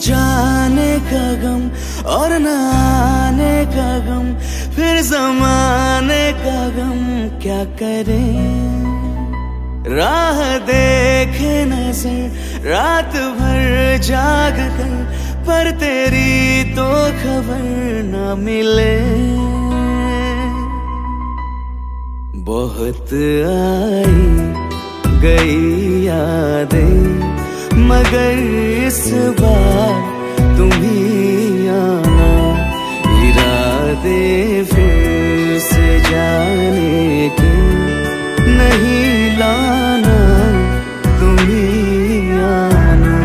जाने का गम और न आने का गम, फिर जमाने का गम क्या करें। राह देखे नजर रात भर जाग कर, पर तेरी तो खबर न मिले। बहुत आई गई यादें, मगर इस बार तुम ही आना। इरादे फिर से जाने के नहीं लाना, तुम ही आना।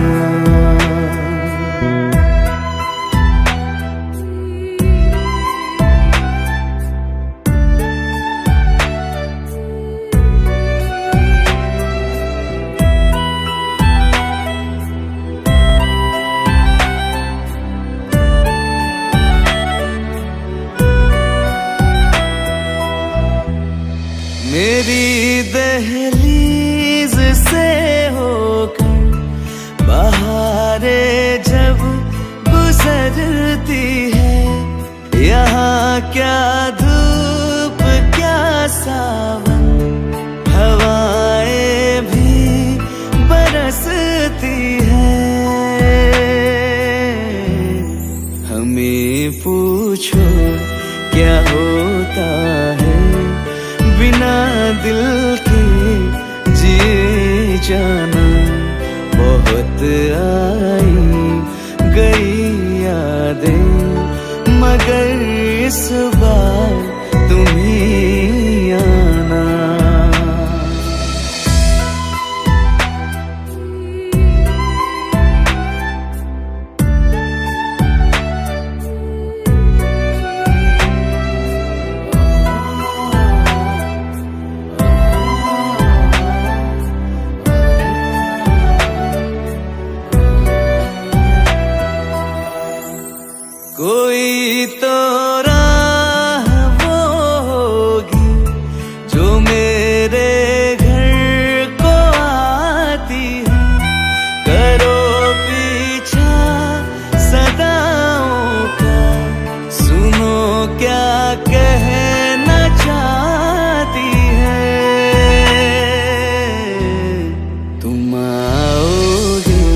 मेरी दहलीज से होकर बहारें जब गुजरती है, यहाँ क्या धूप क्या सावन, हवाएं भी बरसती है। हमें पूछो क्या होता है बिना दिल के जिए जाना। बहुत आई गई यादें, मगर इस बार तुम ही आना। कोई तो राह वो होगी जो मेरे घर को आती है। करो पीछा सदाओं का, सुनो क्या कहना चाहती है। तुम आओगे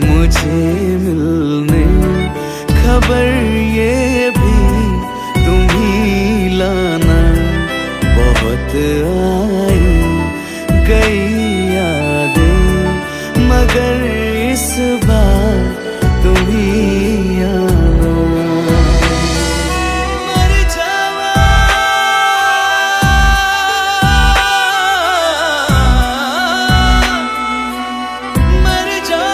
मुझे मिलने, खबर ये भी तुम ही लाना। बहुत आई गई यादें, मगर इस बार तुम ही आना। मर जावा मर जा,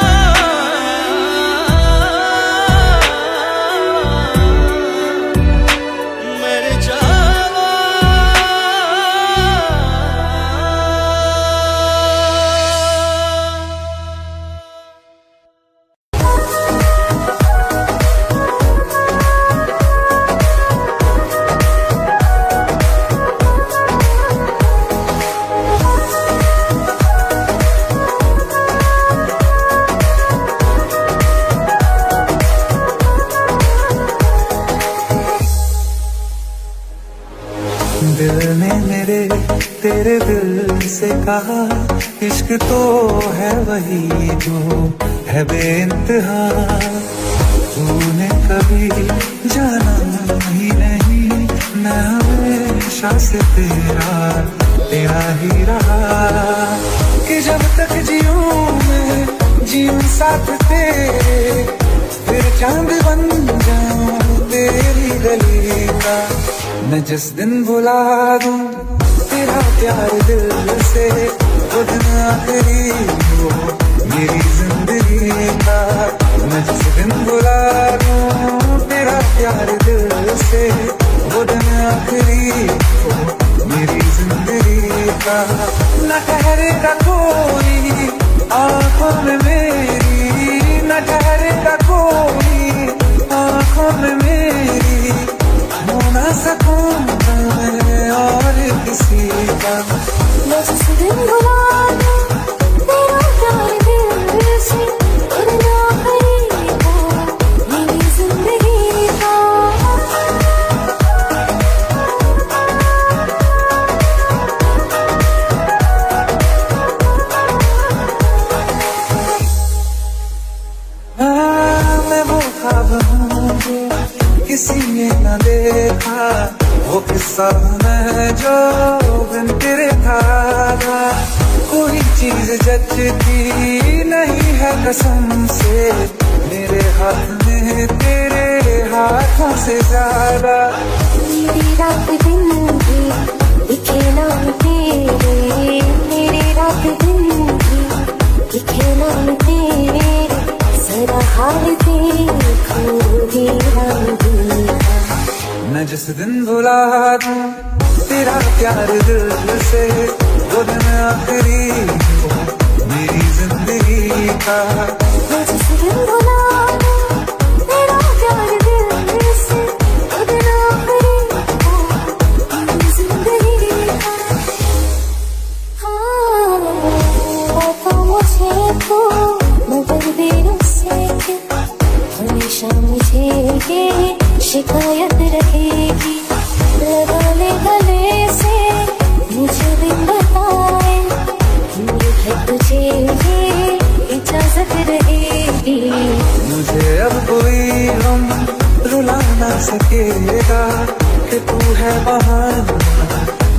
दिल ने मेरे तेरे दिल से कहा, इश्क तो है वही जो है बेइंतहा। तूने कभी जाना ही नहीं, मैं हमेशा से तेरा ही रहा। कि जब तक जीऊं मैं जीऊं साथ तेरे, फिर चांद बन जाऊं तेरी गली का। मैं जिस दिन भुला दूं तेरा प्यार दिल से, वो दिन आखिरी हो मेरी जिंदगी का। मैं जिस दिन भुला दूं तेरा प्यार दिल से, वो दिन आखिरी हो मेरी जिंदगी का। न ठहरेगा कोई आँखों में मेरी, न ठहरेगा कोई आँखों में मेरी। हो ना सकूंगा मैं और किसी का। मैं जिस दिन भुला दूं तेरा प्यार दिल से, वो दिन आखिरी हो देखा वो किस्सा मैं जो बिन तेरे था। कोई चीज जचती नहीं है कसम से, मेरे हाथ में तेरे हाथों से ज्यादा। मेरी रात दिन भी दिखे नाम तेरे, मेरी रात दिन भी दिखे नाम तेरे, जरा हाल देखो वीरान का। मैं जिस दिन भुला दूं तेरा प्यार दिल से, वो दिन आखिरी हो मेरी जिंदगी का। मैं जिस दिन भुला दूं तेरा प्यार दिल से, वो दिन आखिरी हो मेरी जिंदगी का। हाँ, तो मुझे तो मगर देर से हमेशा मुझे ये शिकायत रहेगी। लगा ले गले से मुझे दिन बताए, दूर है तुझे ये इजाजत रहेगी। मुझे अब कोई गम रुला ना सकेगा कि तू है बहाना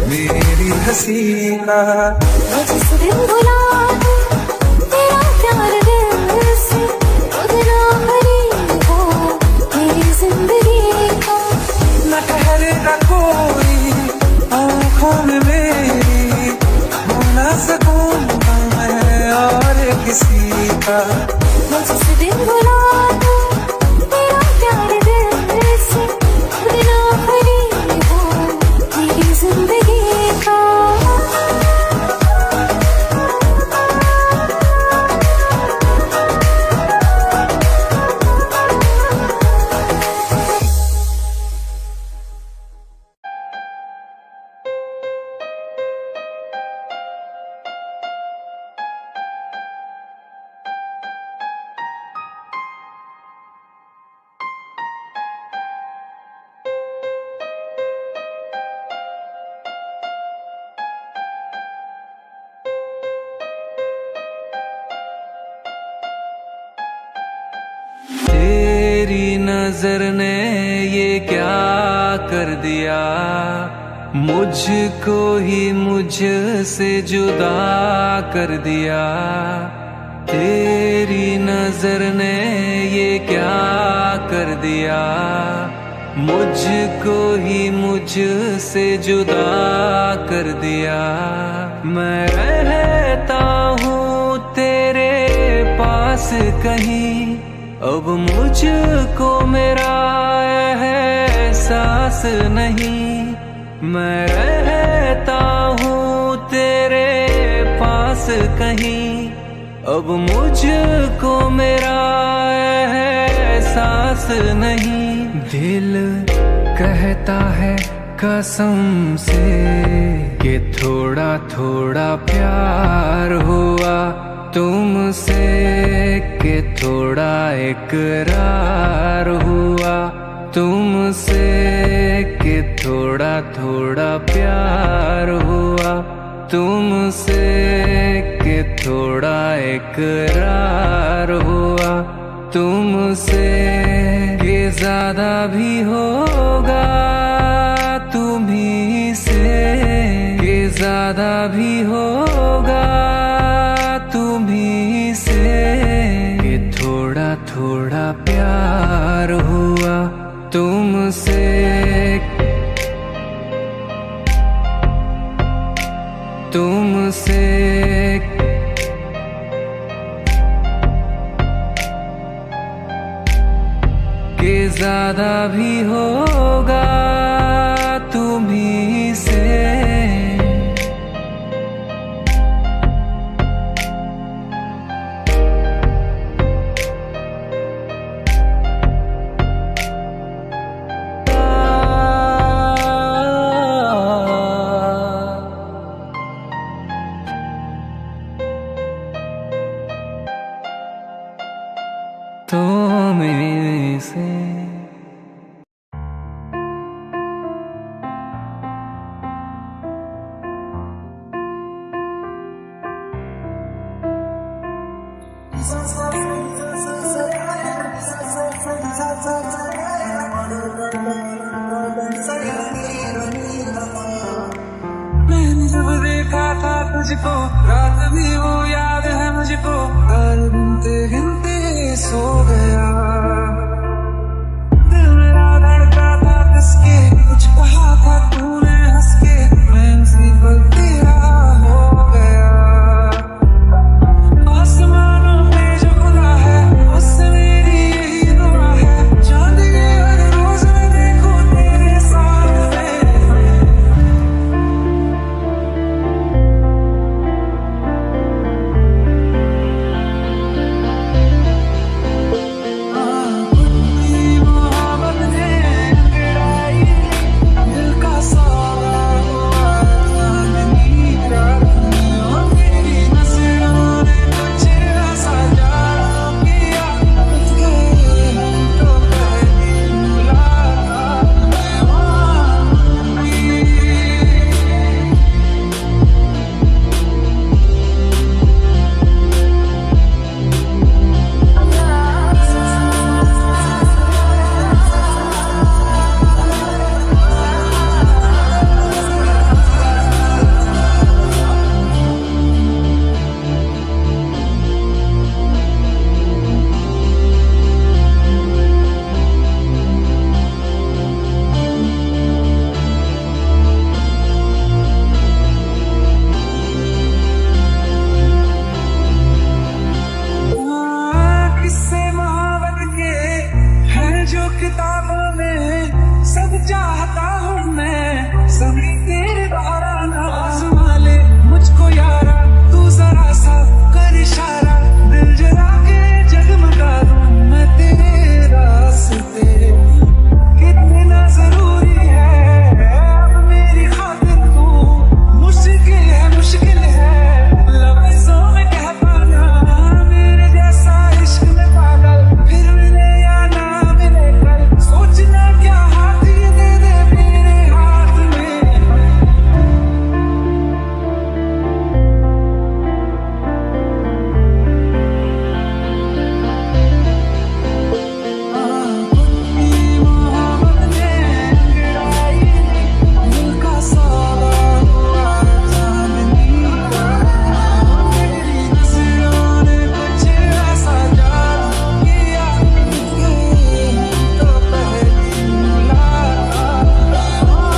मेरी हंसी का। मैं जिस दिन भुला दूं तेरा प्यार दिल से, वो दिन आखिरी हो मेरी जिंदगी का। न ठहरेगा कोई आँखों में मेरी, हो ना सकूंगा मैं और किसी का। मैं जिस दिन भुला दूं तेरा प्यार दिल से, वो दिन आखिरी हो मेरी जिंदगी का। तेरी नजर ने ये क्या कर दिया, मुझको ही मुझसे जुदा कर दिया। तेरी नजर ने ये क्या कर दिया, मुझको ही मुझसे जुदा कर दिया। मैं रहता हूँ तेरे पास कहीं, अब मुझको मेरा एहसास नहीं। मैं रहता हूँ तेरे पास कहीं, अब मुझको मेरा एहसास नहीं। दिल कहता है कसम से कि थोड़ा थोड़ा प्यार हुआ तुमसे, कि थोड़ा इकरार हुआ तुमसे, कि थोड़ा थोड़ा प्यार हुआ तुमसे, कि थोड़ा इकरार हुआ तुमसे। कि ज्यादा भी होगा तुम्हीं से, कि ज्यादा भी होगा तुम्हीं से, कि थोड़ा थोड़ा प्यार हुआ तुमसे। तुमसे कि ज्यादा भी होगा तुम्हीं से। तो में से तुझको, रात भी वो याद है मुझको, हर गिनते गिनते सो गया। दिल मेरा धड़का था किसके, कुछ कहा था तूने हंस के, मैं उसी पल तेरा हो गया। आसमानों पे जो खुदा है उससे मेरी यही दुआ है, चांद के हर रोज मैं देखूं तेरे सामने। किताबों में सब चाहता हूँ मैं, सभी तेरे द्वारा ना आज़मा ले मुझको यारा, तू जरा सा कर इशारा, दिल जला के जगमगा दूं मैं तेरे रास्ते। कितना जरूरी है अब मेरी खातिर तू, मुश्किल है लफ्ज़ों में कह पाना, मेरे जैसा इश्क में पागल फिर मिले या ना मिले कल, सोचना क्या हाथ ये दे दे मेरे हाथ में। मोहब्बत ने अंगड़ाई दिल का सौदा हुआ चांदनी का, तेरी नजरों ने कुछ ऐसा जादू किया, तो पहली मुलाकात हुई।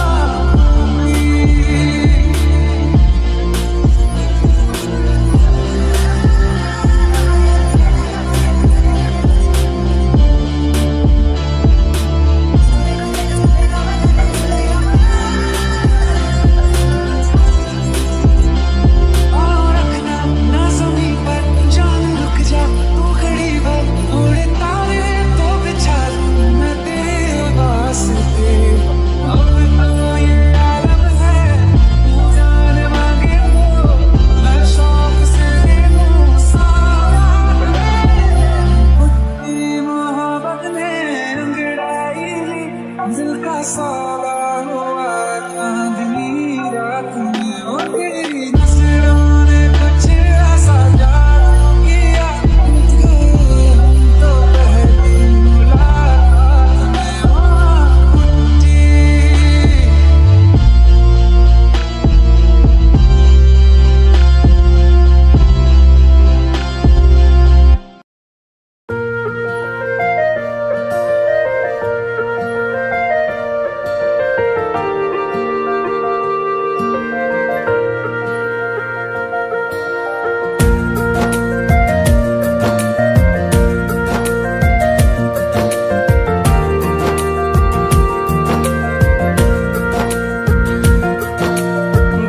और रखना ना ज़मीं पर जान रुक जा, तू खड़ी भर उड़े तारे तो बिछा दूं मैं तेरे वास्ते। अब तो ये आलम है तू जान मांगे तो मैं शौक से दे दूं सारा तेरी मोहब्बत ने अंगड़ाई ली दिल का सौदा हुआ चांदनी रात में, ओ तेरी नजरों ने कुछ ऐसा जादू किया, तो पहली मुलाकात में उठी।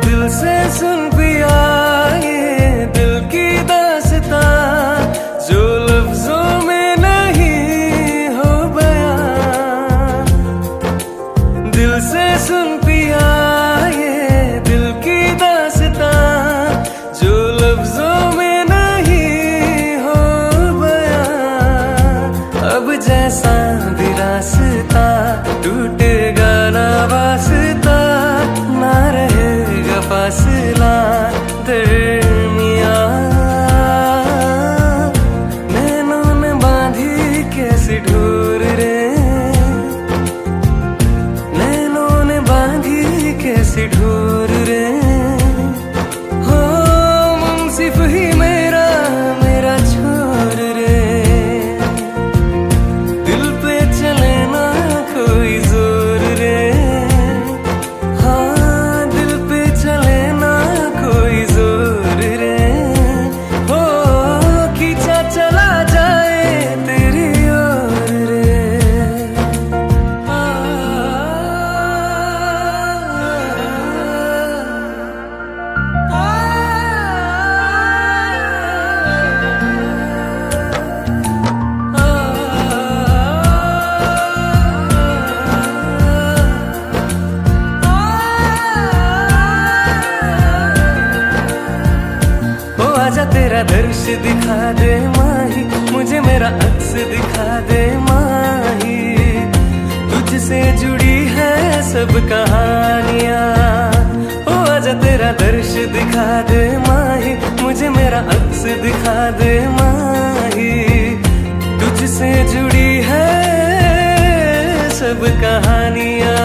दिल से सुन पिया ये दिल की दास्तां, जो लफ्जों में नहीं हो बयां। दिल से सुन पिया ये दिल की दास्तां, जो लफ्जों में नहीं हो बयां। अब जैसा भी रास्ता टूटेगा ना वास्ता, ना रहेगा फासला दरमियां। नैनों ने बांधी कैसी डोर रे, नैनों ने बांधी कैसी डोर रे, हो तेरा दर्श दिखा दे माही, मुझे मेरा अक्स दिखा दे माही। तुझसे जुड़ी है सब कहानियाँ, ओ आजा तेरा दर्श दिखा दे माही, मुझे मेरा अक्स दिखा दे माही। तुझसे जुड़ी है सब कहानियाँ।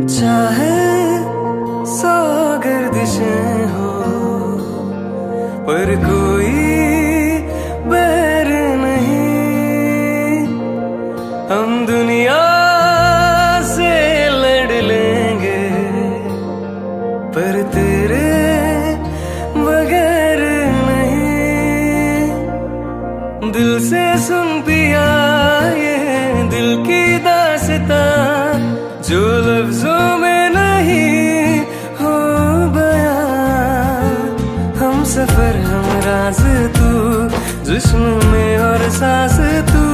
चाहे सौ गर्दिशें हो पर कोई बैर नहीं, हम दुनिया से लड़ लेंगे पर तेरे बगैर नहीं। दिल से सुन पिया ये दिल की दास्तां, जो लफ्जों में नहीं हो बयां। हम सफर हम राज तू, जिस्म में और सांस तू,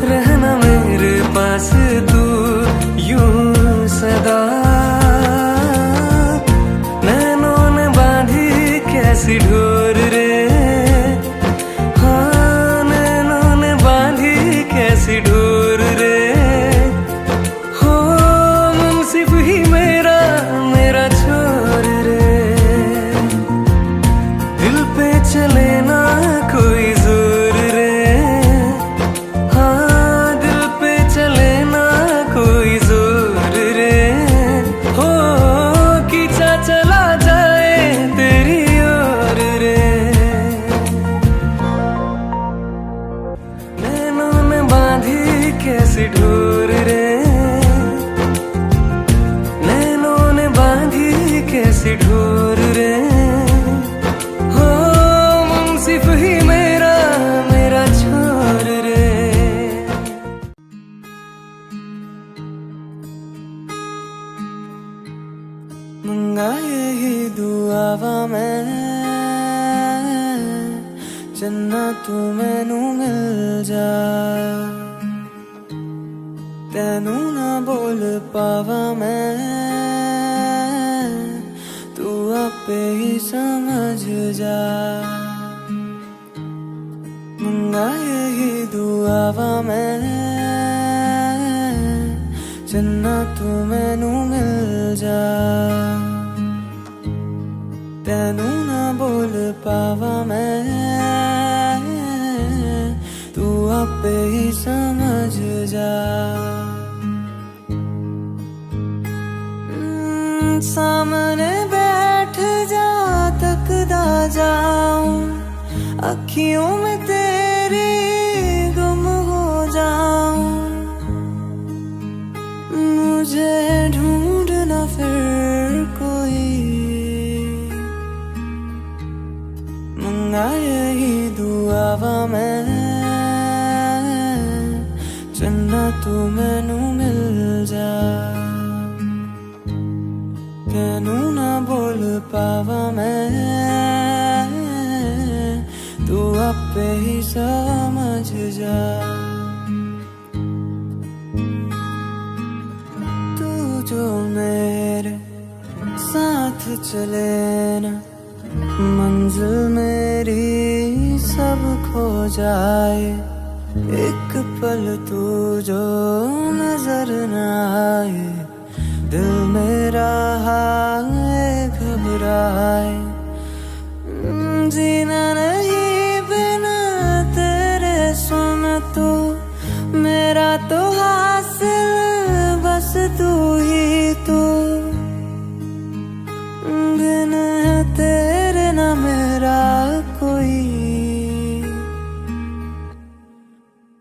रहना मेरे पास तू यूं सदा। नैनों ने बांधी कैसी डोर रे, हाँ नैनों ने बांधी कैसी डोर रे। चले ना कोई जोर रे, हाँ दिल पे चले ना कोई जोर रे। हो खींचा चला जाए तेरी ओर रे। नैनों ने बांधी कैसी डोर रे, नैनों ने बांधी कैसी डोर रे। सिर्फ ही मेरा मेरा छोर रे। मंगा यही दुआवा मैं, चन्ना तू मैनू मिल जा। तेनू ना बोल पावा मैं, तू आपे ही समझ जा। मंगा यही दुआवा मैं, चन्ना तू मैनू मिल जा। तेनू ना बोल पावा मैं, तू आपे ही समझ जा। सामने बैठ जा तकदा जाऊं, अखियों में तेरी गुम हो जाऊं। मुझे ढूंढना फिर कोई, मंगा यही दुआवा मैं, चन्ना तू मैनू मिल जा। तेनू ना बोल पावा मैं, तू आपे ही समझ जा। तू जो मेरे साथ चले ना, मंजिल मेरी सब खो जाए। एक पल तू जो नजर न आए, दिल मेरा हाय घबराए। जीना नहीं बिना तेरे, सुन तू मेरा तो हासिल बस तू ही तू। बिन तेरे ना मेरा कोई,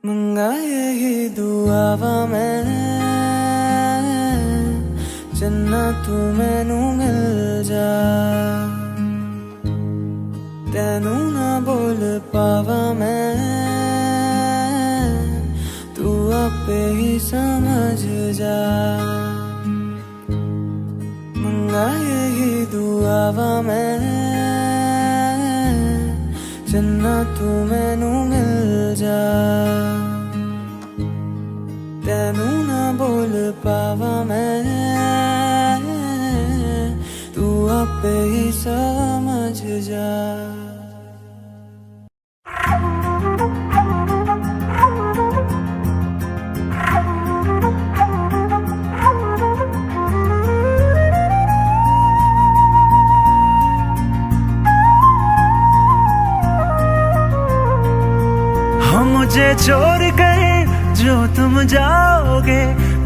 मंगा यही दुआवा मैं, चन्ना तू मैनू मिल जा। तेनू ना बोल पावा मैं, तू आपे ही समझ जा। मंगा यही दुआवा मैं, जिन्ना तू मैनू मिल जा, तेनू ना बोल पावा मैं, तू आपे ही समझ जा। मुझे छोड़ कर जो तुम जाओगे,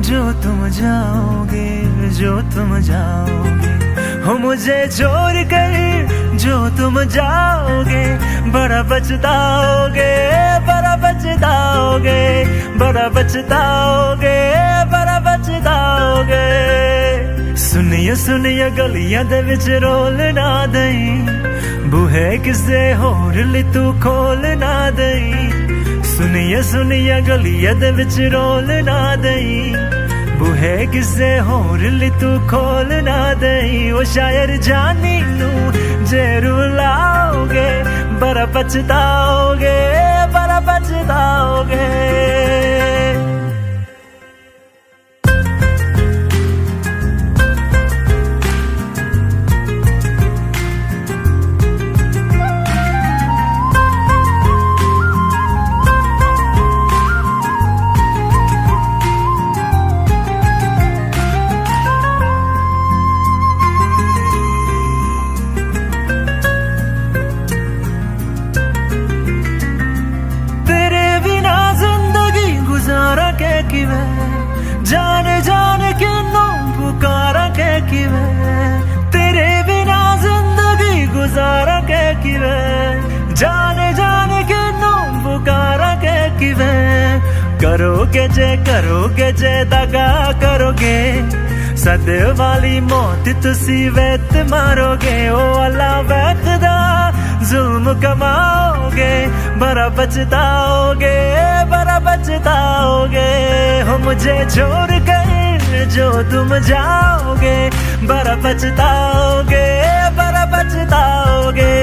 जो तुम जाओगे, जो तुम जाओगे, हो मुझे छोड़ कर जो तुम जाओगे, बड़ा पछताओगे, बड़ा पछताओगे, बड़ा पछताओगे, बड़ा पछताओगे। सुनिए सुनिए गलियां दे विच रोल ना दई, बूहे किसे होर ली तू खोल ना दई। सुनिए सुनिए गलियां दे विच रोल ना दई, बूहे किसे होर ली तू खोल ना दई। ओ शायर जानी नू जे रुलाओगे, बड़ा पछताओगे, बड़ा पछताओगे। जान जान के नो पुकारा के किवे, तेरे बिना जिंदगी गुजारा के किवे, जान जान के नो पुकारा के किवे। करोगे जे दगा करोगे, सद वाली मौत तुसी वैत मारोगे। ओ अल्लाह वैखदा जुल्म कमाओगे, बड़ा पछताओगे, बड़ा पछताओगे। हो मुझे छोड़ कर जो तुम जाओगे, बड़ा पछताओगे, बड़ा पछताओगे।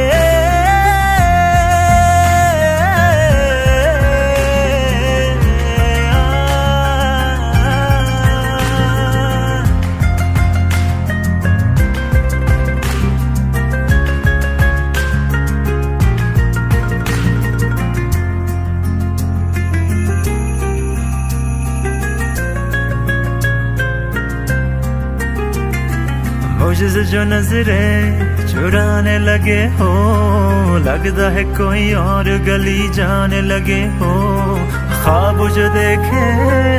मुझसे जो नजरे चुराने लगे हो, लगता है कोई और गली जाने लगे हो। ख्वाब जो देखे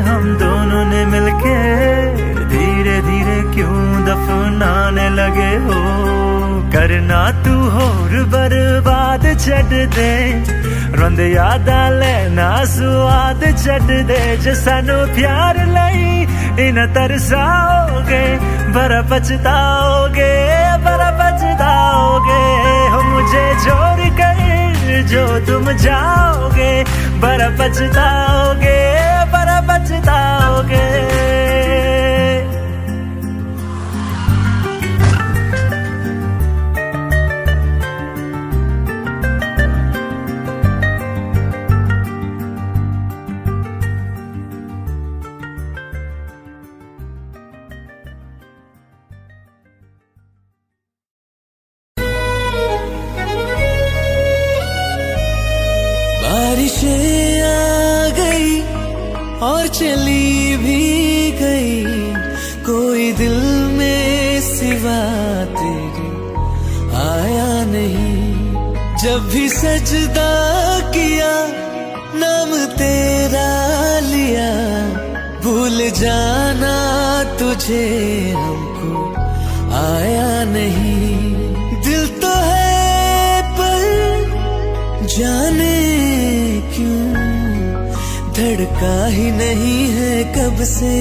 हम दोनों ने मिलके, धीरे धीरे क्यों दफनाने लगे हो। करना तू होर बर्बाद छड़ दे, रोंद यादा लेना स्वाद छड़ दे। जे सानू प्यार लई इन तरसाओगे, बड़ा पछताओगे, बड़ा पछताओगे। हो मुझे छोड़ कर जो तुम जाओगे, बड़ा पछताओगे, बड़ा पछताओगे। बारिशें आ गई और चली भी गई, कोई दिल में सिवा तेरे आया नहीं। जब भी सजदा किया नाम तेरा लिया, भूल जाना तुझे हमको आया नहीं। दिल तो है पर जाने क्यों धड़का ही नहीं है कब से।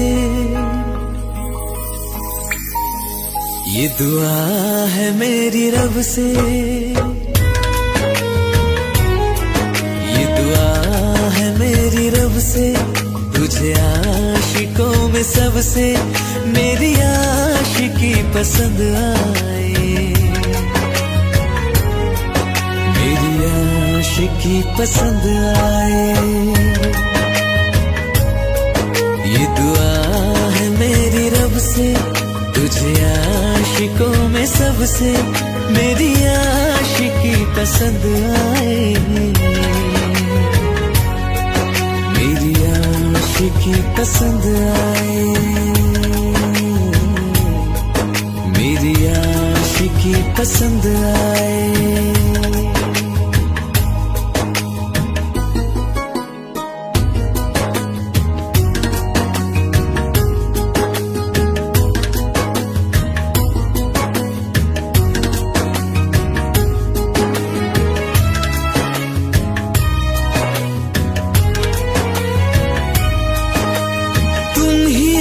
ये दुआ है मेरी रब से, ये दुआ है मेरी रब से। तुझे आशिकों में सबसे मेरी आशिकी पसंद आए, मेरी ही पसंद आए। ये दुआ है मेरी रब से, तुझे आशिकों में सबसे मेरी आशिकी पसंद आए। मेरी आशिकी पसंद आए, मेरी आशिकी पसंद आए।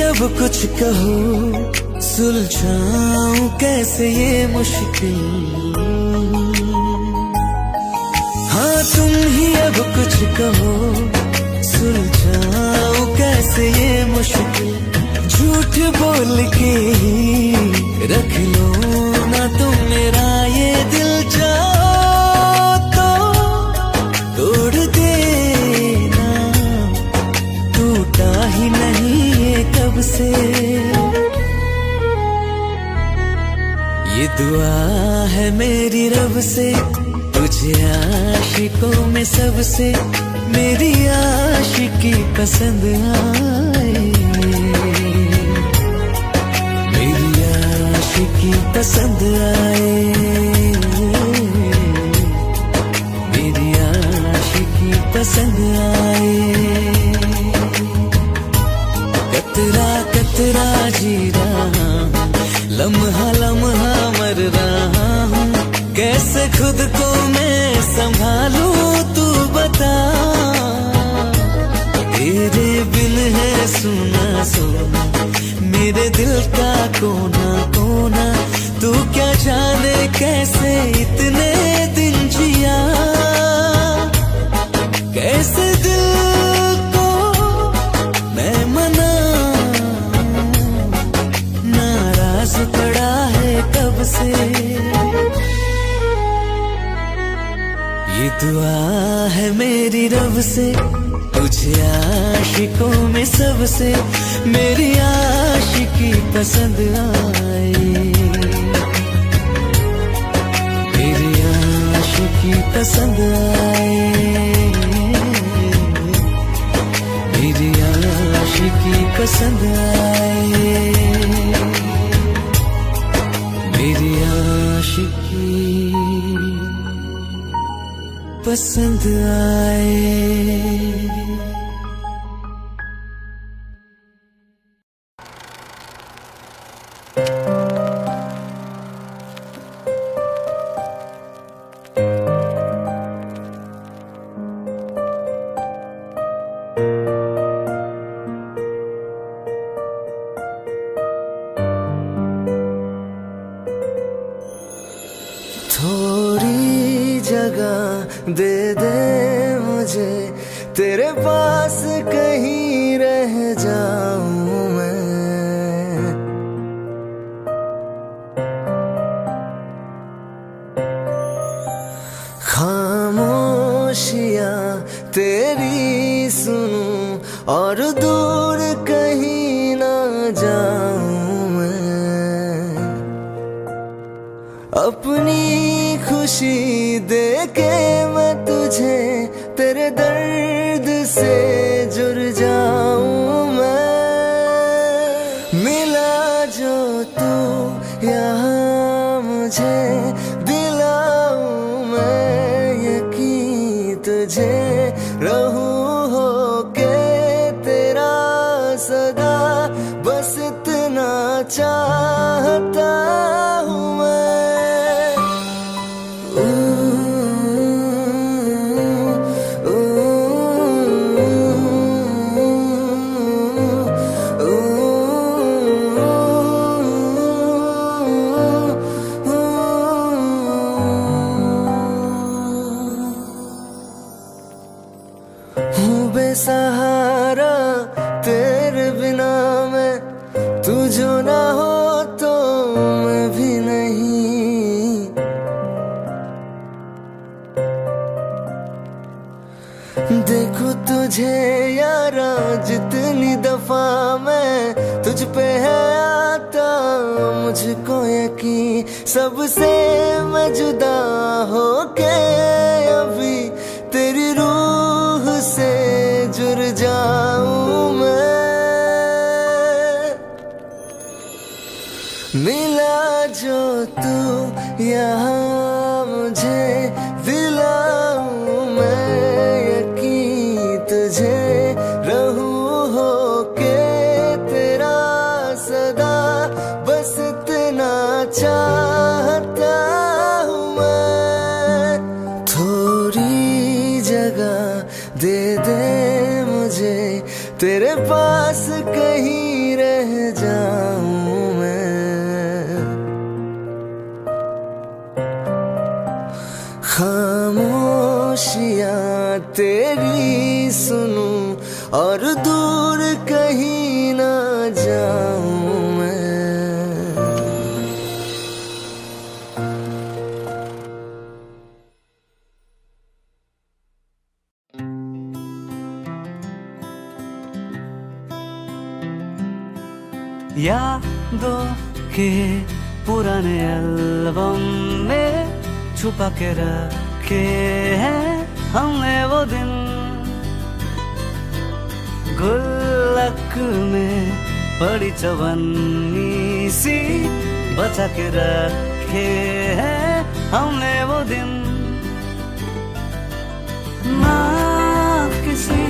अब कुछ कहो, सुलझाऊं कैसे ये मुश्किल। हाँ तुम ही अब कुछ कहो, सुलझाऊं कैसे ये मुश्किल। झूठ बोल के ही रख लो ना तुम मेरा ये दिल, जाओ तो तोड़ देना, टूटा ही नहीं कब से। ये दुआ है मेरी रब से, तुझे आशिकों में सबसे मेरी आशिकी पसंद आए। मेरी आशिकी पसंद आए, मेरी आशिकी पसंद आए। कतरा कतरा जी रहा हूँ, लम्हा लम्हा मर रहा हूँ, कैसे खुद को मैं संभालूं तू बता। तेरे बिन है सुना सोना मेरे दिल का कोना कोना, तू क्या जाने कैसे इतने दिन जिया। कैसे दिल को मैं मना, नाराज पड़ा है कब से। ये दुआ है मेरी रब से, तुझे आशिकों में सबसे मेरी आशिकी पसंद आए। मेरी आशिकी पसंद आए, मेरी आशिकी पसंद आए, मेरी आशिकी पसंद आए। थोड़ी जगह दे दे मुझे, तेरे पास कहीं रह जाऊं मैं। खामोशियां तेरी सुनूं और दूर कहीं ना जाऊं मैं। अपनी खुशी दे के मैं तुझे तेरे दर्द से जुड़ जाऊं मैं। मिला जो तू यहाँ मुझे दिलाऊं मैं यकीन तुझे, रहूं होके तेरा सदा, बस इतना चाहता हूँ मैं। बेसहारा तेरे बिना मैं, तू जो ना हो तो मैं भी नहीं। देखो तुझे यारा जितनी दफा मैं तुझ पे है आता, मुझको यकीन सबसे मैं जुदा होके अभी तेरी रूह से जुड़ जाऊं मैं। मिला जो तू यहाँ मुझे दिलाऊं मैं यकीन तुझे रहूं होके तेरा सदा, बस इतना चाहता हूँ मैं। थोड़ी जगह दे दे मुझे तेरे पास कहीं रह जाऊं मैं। खामोशियाँ तेरी सुनूं और दूर कहीं ना जाऊं मैं। यादों के पुराने एल्बम में छुपा के रखे हैं हमने वो दिन, गुल्लक में पड़ी चवन्नी सी बचा के रखे हैं हमने वो दिन। ना किसी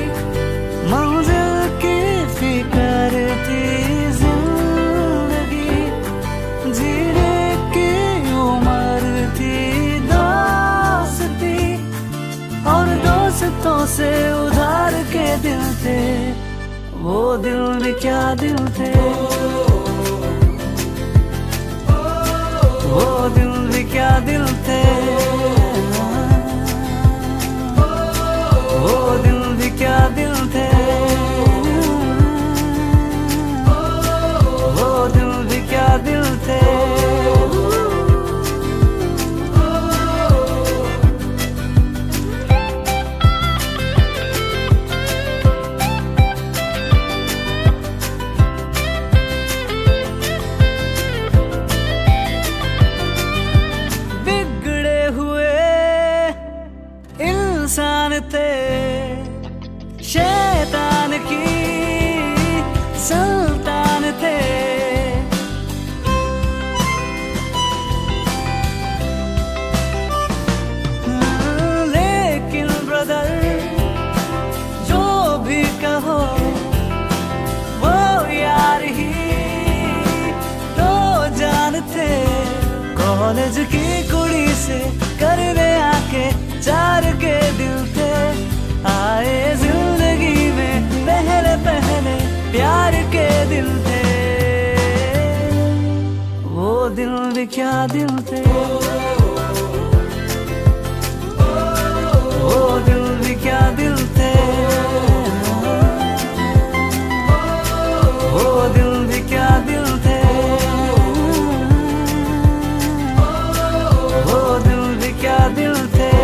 मंजिल की फिक्र थी जिंदगी, जीने की उम्र थी दोस्ती, और दोस्तों से उधार के दिल थे, वो दिल भी क्या दिल थे, वो दिल भी क्या दिल थे, वो दिल भी क्या दिल थे, वो दिल भी क्या दिल थे। बिगड़े हुए इंसान थे, शैतान की सुल्तान थे, लेकिन ब्रदर जो भी कहो वो यार ही तो जान थे। कॉलेज की कुड़ी से करने आके चार के दिल थे, आए जिंदगी में पहले पहले प्यार के दिल थे, वो दिल भी क्या दिल थे, वो दिल भी क्या दिल थे, वो दिल भी क्या दिल थे, वो दिल भी क्या दिल थे।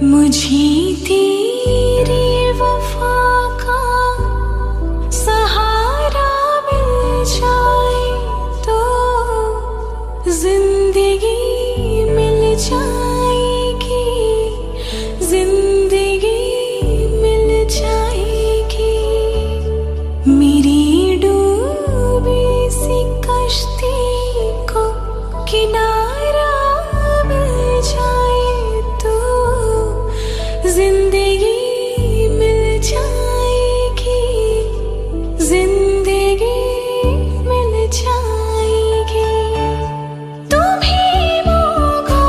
मुझे तेरी वफा का सहारा मिल जाए तो जिंदगी मिल जाएगी, जिंदगी मिल जाएगी। मेरी डूबी सी कश्ती को किनारा मिल जाए तो जिंदगी मिल जाएगी, जिंदगी मिल जाएगी। तुम्हें मुझको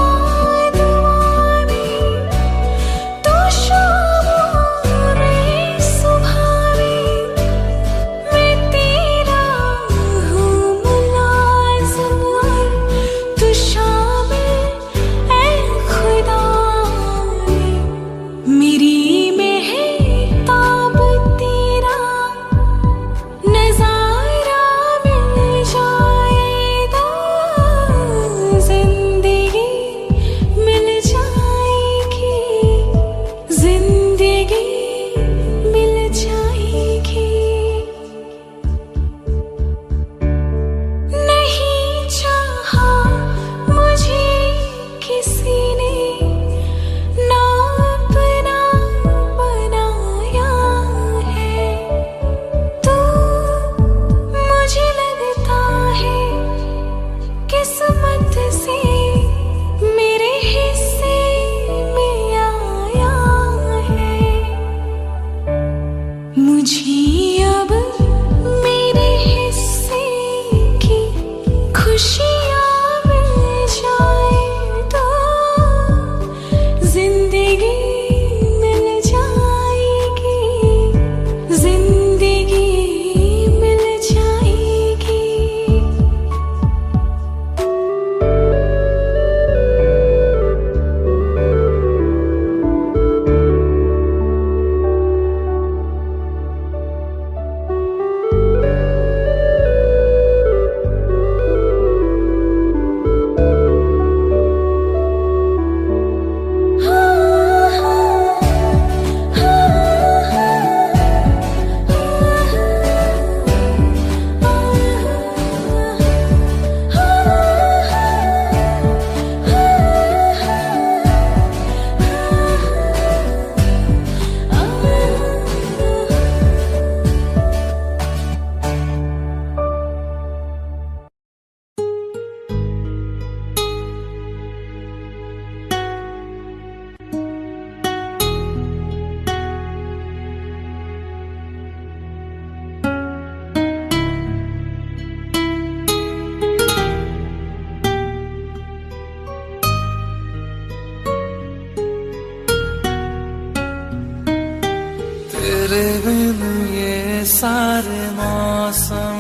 सारे मौसम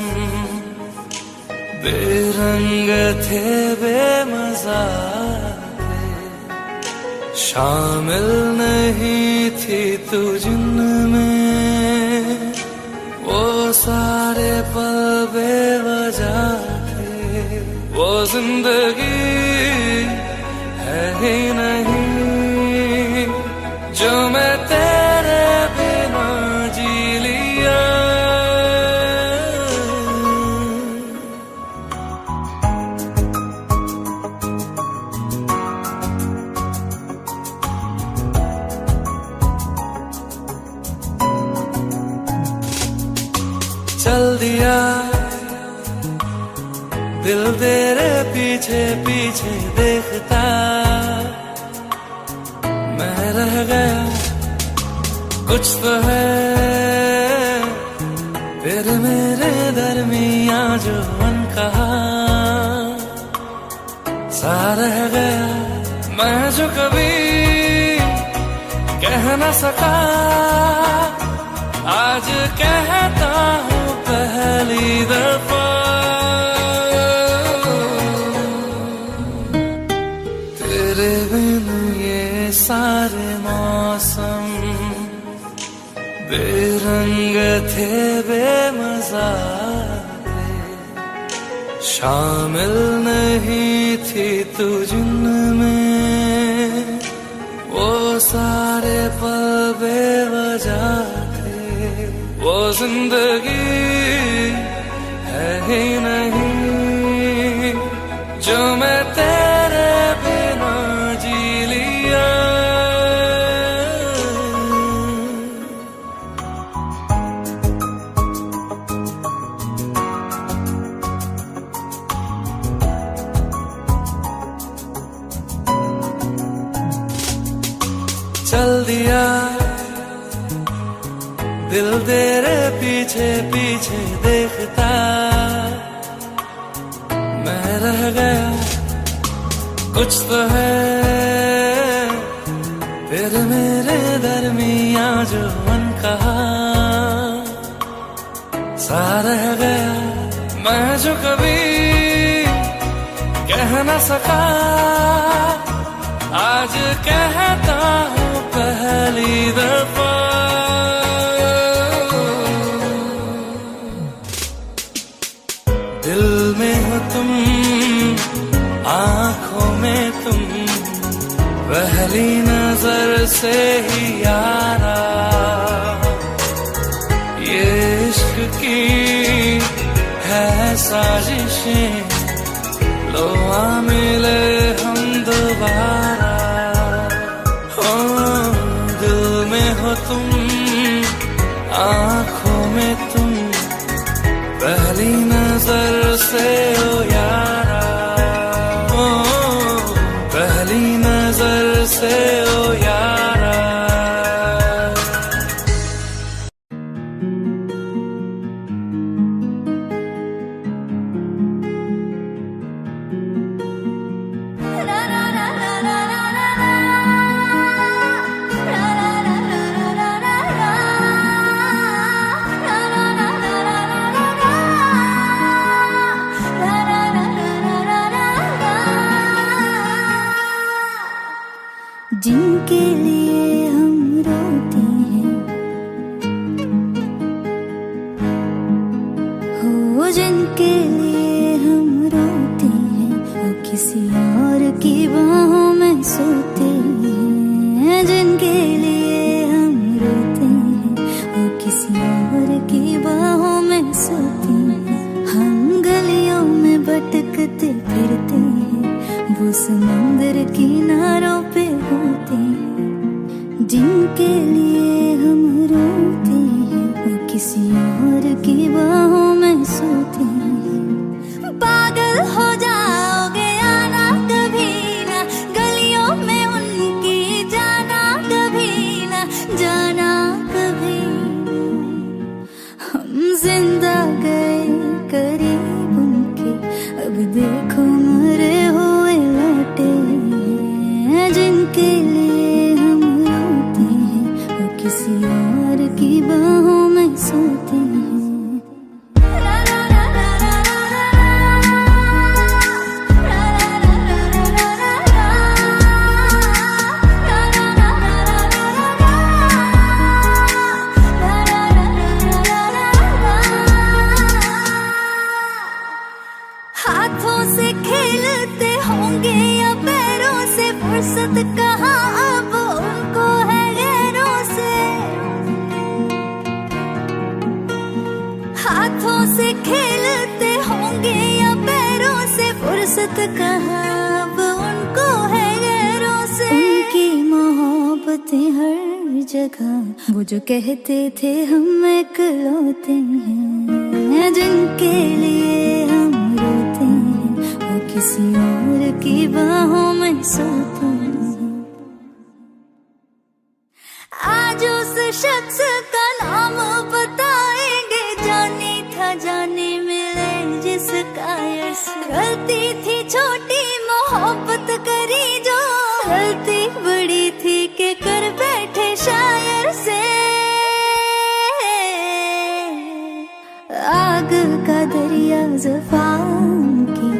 बेरंग थे, बेमजा थे, शामिल नहीं थी तू जिनमें, वो सारे पल बेवजह थे। वो जिंदगी है ही नहीं जो मैं तेरे बिना जी लिया। चल दिया दिल तेरे पीछे पीछे देखता, मैं रह गया कुछ तो है फिर मेरे दरमिया जो अनकहा सा रह गया। मैं जो कभी कह न सका आज कहता हूँ पहली दफा। तेरे बिन ये सारे मौसम बेरंग थे, बेमजा थे, शामिल नहीं थी तू जिनमें, वो सारे पल बेवजह थे। वो जिंदगी है ही नहीं जो मैं तेरे बिना जी लिया। चल दिया दिल तेरे पीछे पीछे देखता, मैं रह गया कुछ तो है फिर मेरे दरमिया जो अनकहा सा रह गया। मैं जो कभी कह न सका आज कहता हूँ पहली दफा। दिल में हो तुम, आँखों में तुम, पहली नजर से ही यारा, ये इश्क की है साजिशें, लो आ मिले हम दोबारा। हो दिल में हो तुम, आँखों में तुम, पहली नजर से ओ यारा, ओ पहली नजर से ओ यारा। जिनके लिए हम रोते हैं, हो जिनके लिए हम रोते हैं, वो किसी और की बाहों में सोते हैं। जिनके लिए हम रोते हैं, वो किसी और की बाहों में सोते हैं। हम गलियों में भटकते फिरते हैं, वो समंदर किनारों पे होते हैं। जिनके लिए हम रोते हैं, वो किसी और की बाहों में सोते हैं। पागल हो जाओगे आना कभी ना, गलियों में उनकी जाना कभी ना, जाना कभी ना। हम जिंदा गए करीब उनके, अब देखो मरे हुए लौटे हैं। जिनके लिए हम रोते हैं, वो किसी और की बाहों में सोते हैं। खेलते होंगे या पैरों से, फुर्सत कहाँ अब उनको है गैरों से। हाथों से खेलते होंगे या पैरों से, फुर्सत कहाँ अब उनको है गैरों से। उनकी मोहब्बतें हर जगह, वो जो कहते थे हम इकलौते हैं, जिनके लिए हम रोते हैं, वो किसी और की बाहों में सोते हैं। आज उस शख्स का नाम बताएंगे, जानी था जाने मिले जिसका यश। गलती थी छोटी मोहब्बत करी जो, गलती बड़ी थी कि कर बैठे शायर से। आग का दरिया ज़ुबान की,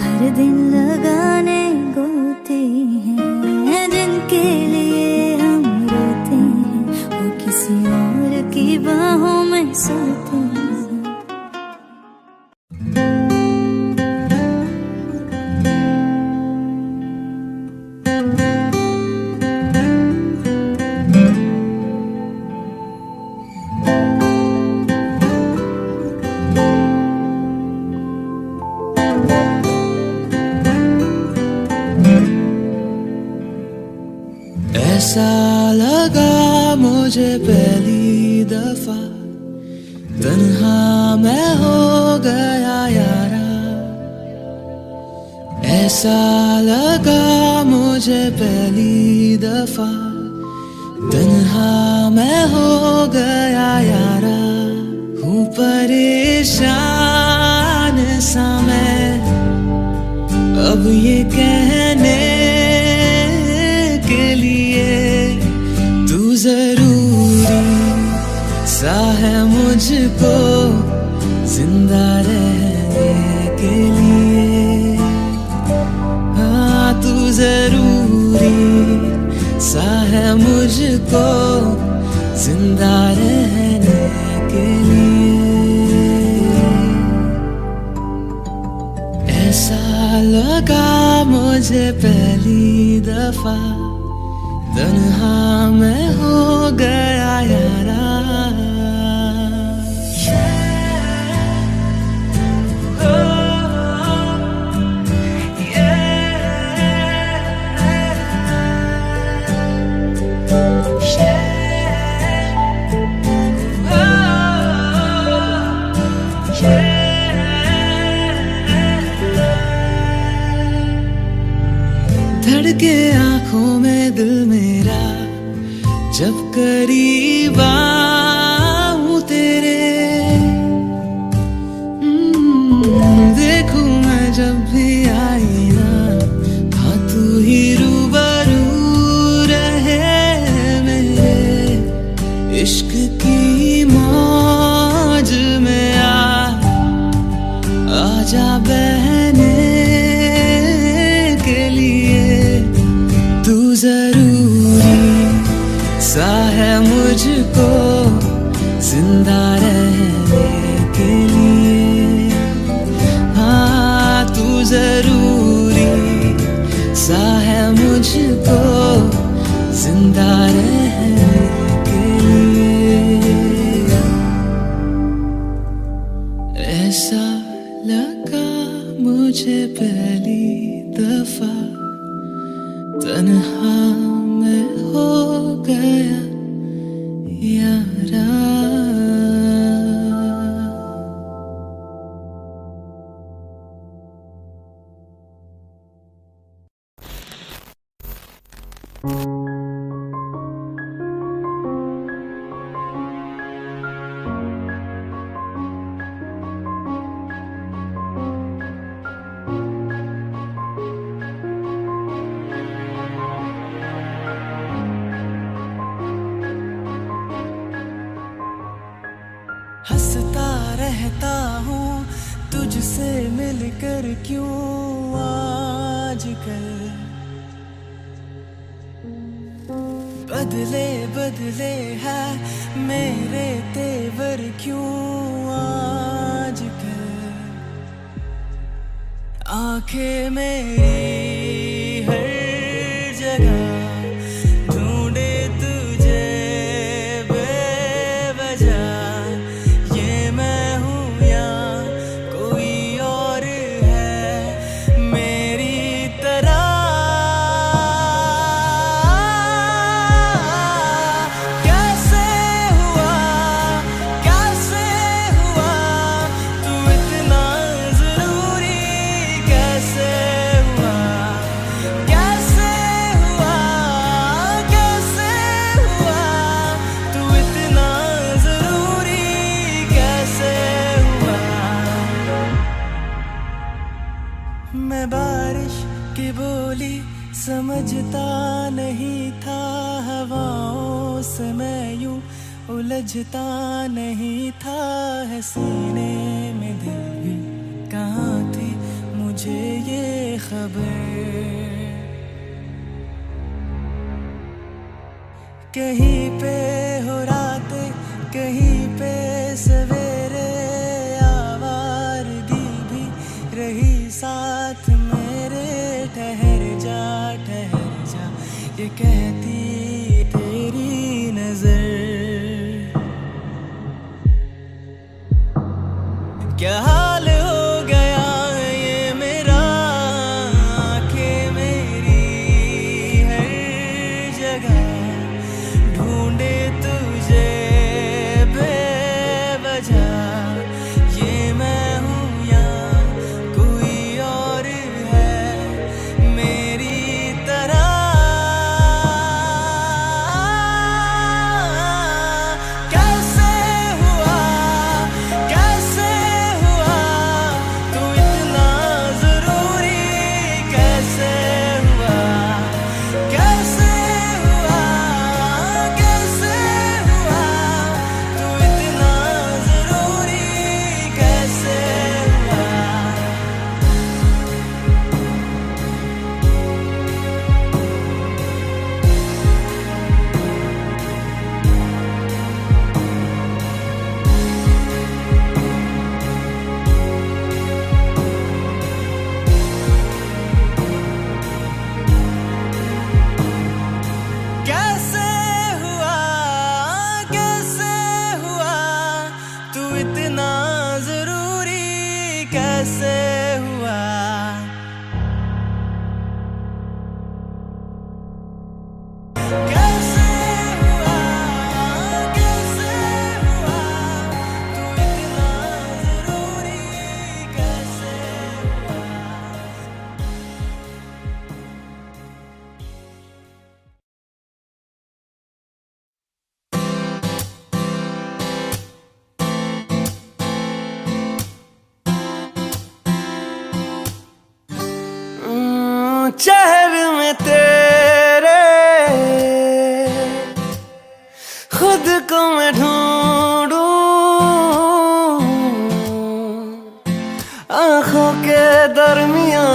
हर दिन लगाने गोते हैं, जिनके लिए हम रोते हैं, वो किसी और की बाहों में सोते हैं। ऐसा लगा मुझे पहली दफा, तन्हा मैं हो गया यारा। ऐसा लगा मुझे पहली दफा, तन्हा मैं हो गया यारा। हूँ परेशान सा मैं अब ये कहने के लिए, तू जरूरी सा है मुझको जिंदा रहने के लिए। हाँ तू जरूरी सा है मुझको जिंदा रहने के लिए। ऐसा लगा मुझे पहली दफा, तन्हा मैं हो गया यारा। धड़के आंखों में दिल मेरा, जब करीब आऊं तेरे। देखूं मैं जब भी आईना, हाँ तू ही रूबरू रहे मेरे। इश्क की मौज में आजा बहने के लिए। तू जरूरी सा है मुझको जिंदा रहने के लिए। हाँ तू जरूरी सा है मुझको जिंदा रहने के लिए। ऐसा लगा मुझे पहली दफा, तन्हा मैं हो गया यारा। हंसता रहता हूँ तुझसे मिलकर, क्यों आजकल बदले बदले है मेरे तेवर, क्यों आजकल आंखें मेरी हर जगह ढूंढे तुझे बेवजह, ये मैं हूँ या कोई और है मेरी तरह। कैसे हुआ तू इतना जरूरी, कैसे हुआ तू इतना जरूरी, कैसे हुआ। मैं बारिश की बोली समझता नहीं था, हवाओं से मैं यूं उलझता नहीं था, है सीने में दिल भी कहाँ थी मुझे ये खबर। कहीं पे हो रातें, कहीं पे सवेरे, आवारगी भी रही साथ मेरे। ठहर जा ये कहती तेरी नजर। क्या हाल हो गया ये मेरा, आंखें मेरी हर जगह ढूंढे तुझे बेवजह, ये मैं हूँ या कोई और है मेरी तरह। कैसे हुआ तू इतना जरूरी, कैसे हुआ तू इतना जरूरी, कैसे हुआ। कैसे हुआ तू इतना जरूरी, कैसे हुआ। कैसे हुआ तू इतना जरूरी, कैसे हुआ। चेहरे में तेरे खुद को मैं ढूंढूं, आंखों के दरमियां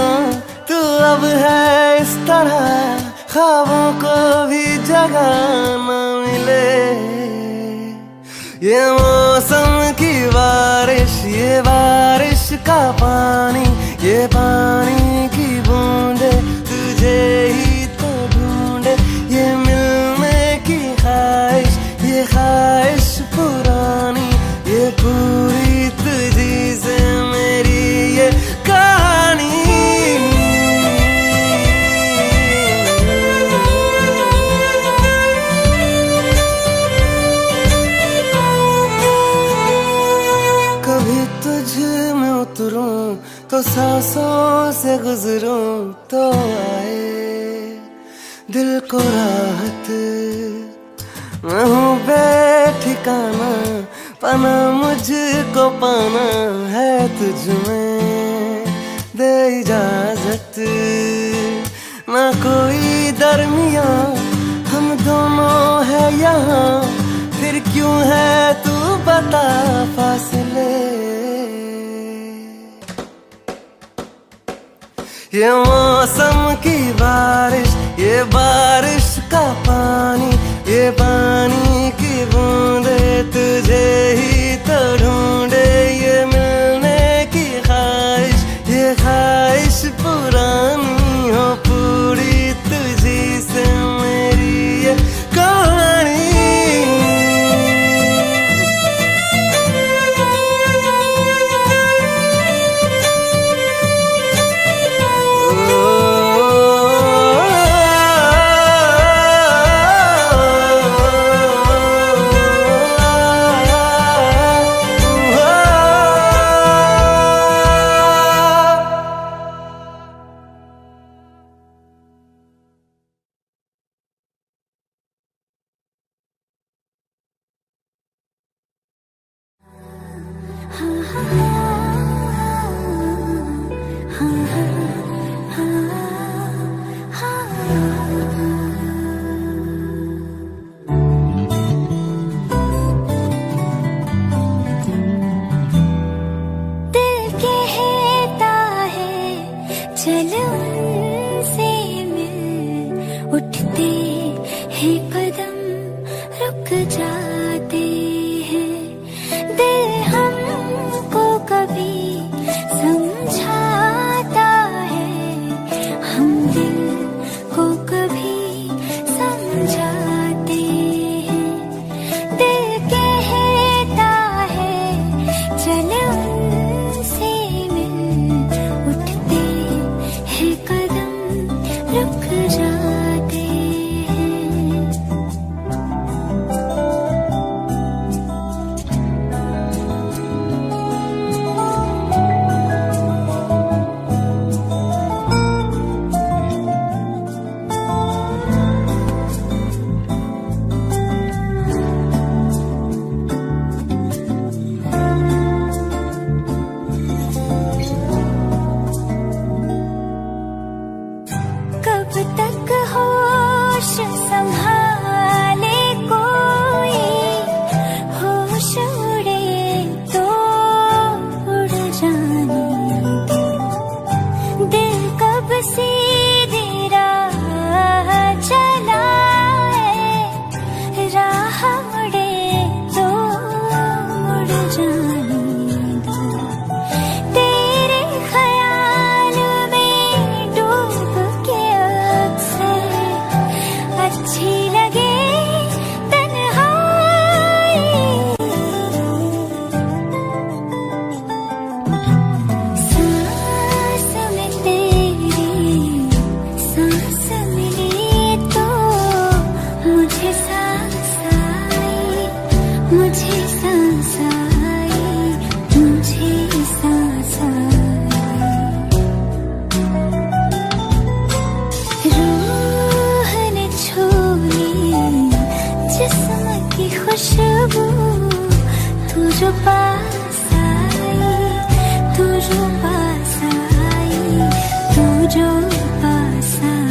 तू अब है इस तरह, ख्वाबों को भी जगह न मिले। ये मौसम की बारिश, ये बारिश का पानी, ये पानी की बूंदे तुझे ही तो ढूंढे। ये मिलने की ख्वाहिश, ये ख्वाहिश पुरानी, ये पूरी तुझी से मेरी ये कहानी। कभी तुझ में उतरूं तो सांसों से गुजरूं तो आए दिल को राहत। मैं हूँ बेठिकाना, पाना मुझको पाना है तुझ में, दे इजाजत। ना कोई दरमिया हम दोनों है यहाँ, फिर क्यों है तू बता फासले। ये मौसम की बारिश, ये बारिश का पानी, ये पानी की बूंदे तुझे ही तो ढूंढे। ये मिलने की ख्वाहिश, ये ख्वाहिश उठते हैं कदम रुक जाते हैं, दिल हमको कभी समझाता है, हम दिल को कभी समझाते हैं, दिल कहता है चल उनसे मिल, उठते हैं कदम रुक जाते हैं। कब तक होश संभाले कोई, होश उड़े तो उड़ जाने दो, दिल कब सीधी राह चलाए, राह मुड़े तो मुड़ जाने दो, तेरे ख्याल में डूब के अक्सर अच्छी लगे तन्हाई, सांस में तेरी सांस मिली तो मुझे सांस आई, मुझे सांस आई, मुझे सांस आई। रूह ने छू ली जिस्म की खुशबू, तू जो पास आई, तू जो पास आई, तू जो पास आई।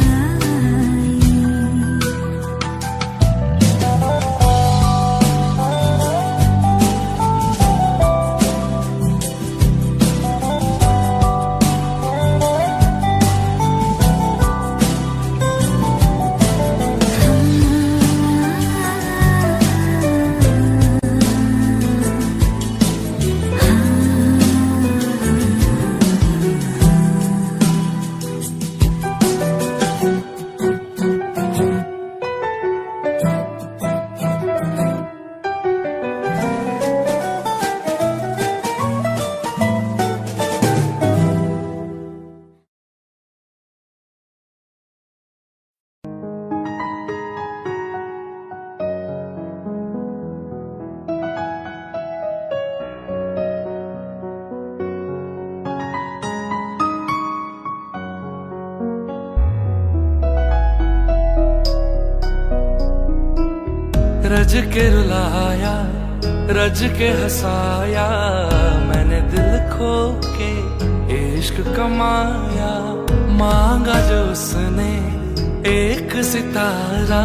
रज के रुलाया, रज के हंसाया, मैंने दिल खो के इश्क कमाया, मांगा जो उसने एक सितारा,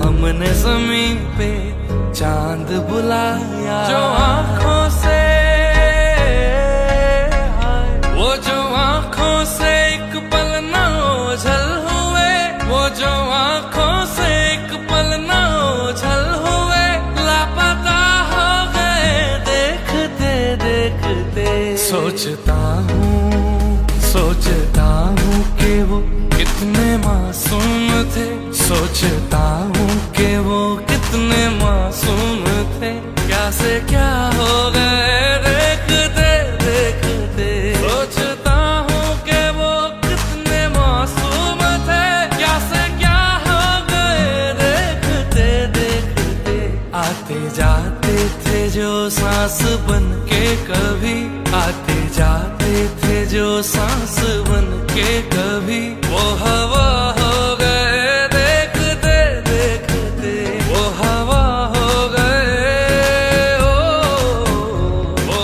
हमने ज़मीन पे चांद बुलाया, जो आँखों से वो जो आँखों से एक पल न ओझल हुए, वो जो आँखों से एक पल न ओझल हुए, लापता हो गए देखते देखते। सोचता हूँ कि वो कितने मासूम थे, सोचता हूँ कि वो कितने मासूम थे, क्या से क्या हो गए देखते देखते। सोचता हूँ कि वो कितने मासूम थे, क्या से क्या हो गए देखते देखते। आते जाते थे जो सांस बन के कभी, आते जाते थे जो सांस बन के कभी, वो हवा हो गए देखते देखते, वो हवा हो गए वो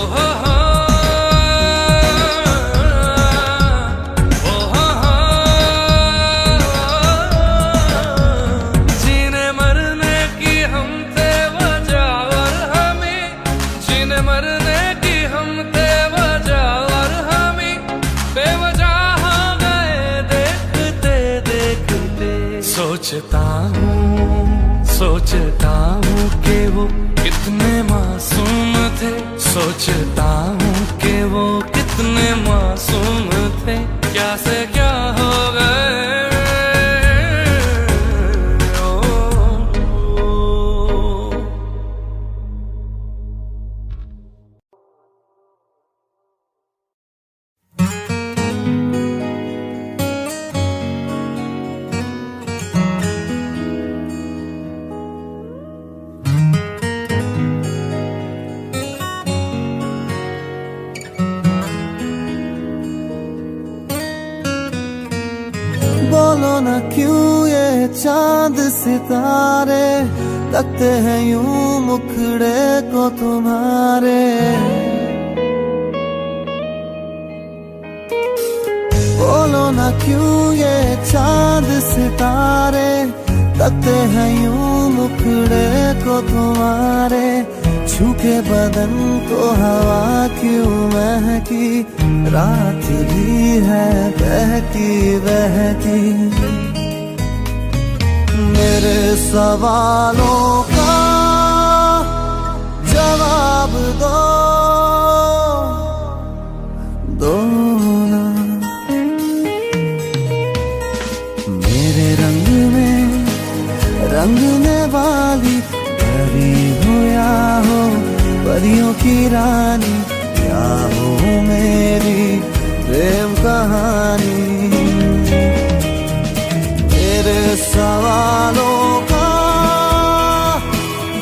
सोचता हूँ कि वो कितने मासूम थे, सोचता हूँ कि वो कितने मासूम थे, क्या से क्या हो गए। बोलो ना क्यों ये चांद सितारे लगते हैं यूं मुखड़े को तुम्हारे। बोलो ना क्यों ये चांद सितारे लगते हैं यूं मुखड़े को तुम्हारे। छूके बदन को हवा क्यों महकी, रात भी है बहकी बहकी। मेरे सवालों का जवाब दो ना। मेरे रंग में रंगने वाली परी हो या हो परियों की रानी, क्या हो मेरी प्रेम कहानी। मेरे सवालों का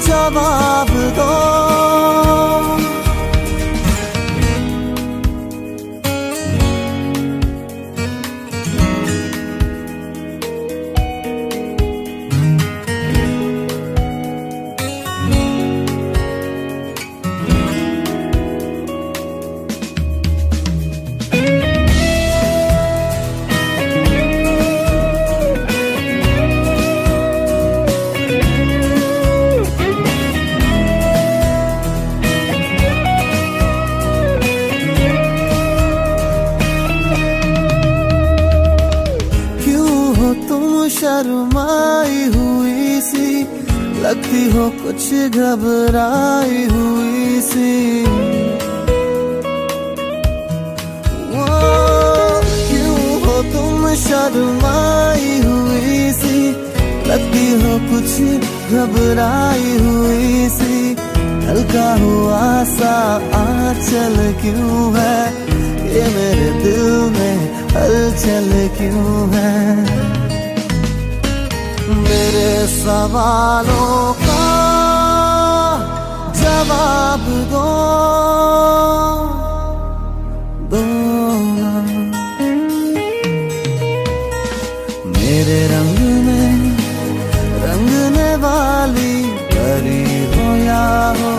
जवाब दो। शर्माई हुई सी लगती हो, कुछ घबराई हुई सी। क्यों हो तुम शर्माई हुई सी लगती हो, कुछ घबराई हुई सी। हल्का हुआ सा आंचल क्यों है, ये मेरे दिल में हलचल क्यों है। मेरे सवालों का जवाब दो ना। मेरे रंग में रंगने वाली परी हो या हो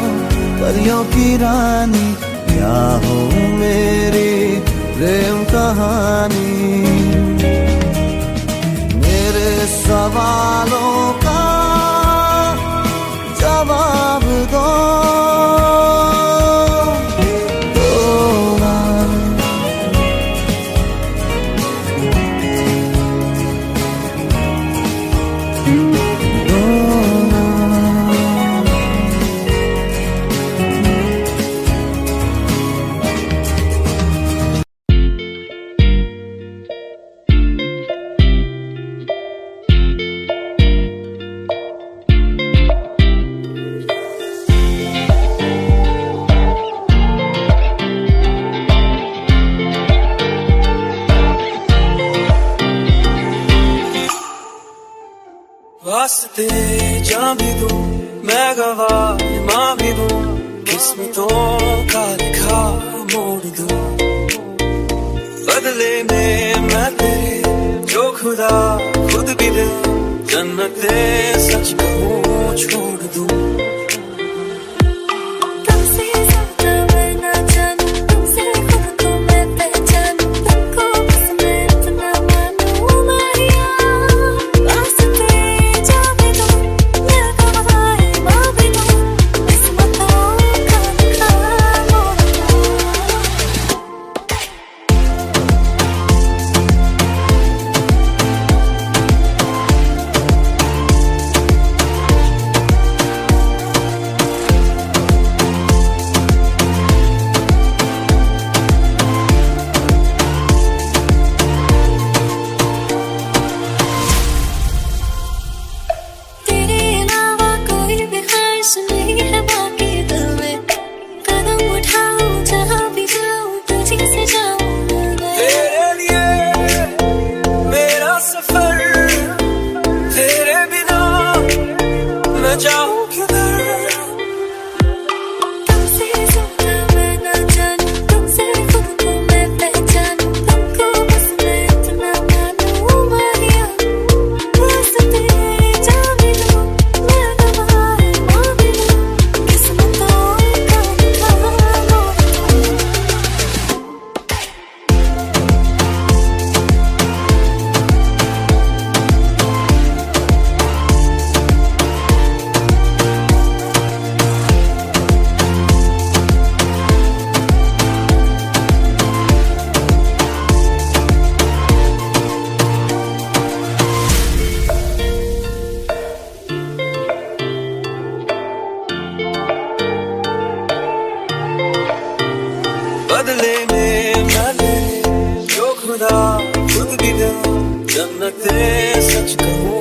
परियों की रानी, क्या हो मेरी प्रेम कहानी। सवालों का जवाब दो ना। वास्ते जा भी दूं मैं गवाह माँ भी दूं, किस्मतों का लिखा मोड़ दूं। बदले में मैं तेरे जो खुदा खुद भी दे, जन्नते सच कहूँ छोड़ दूं। जन्नते सच कहूँ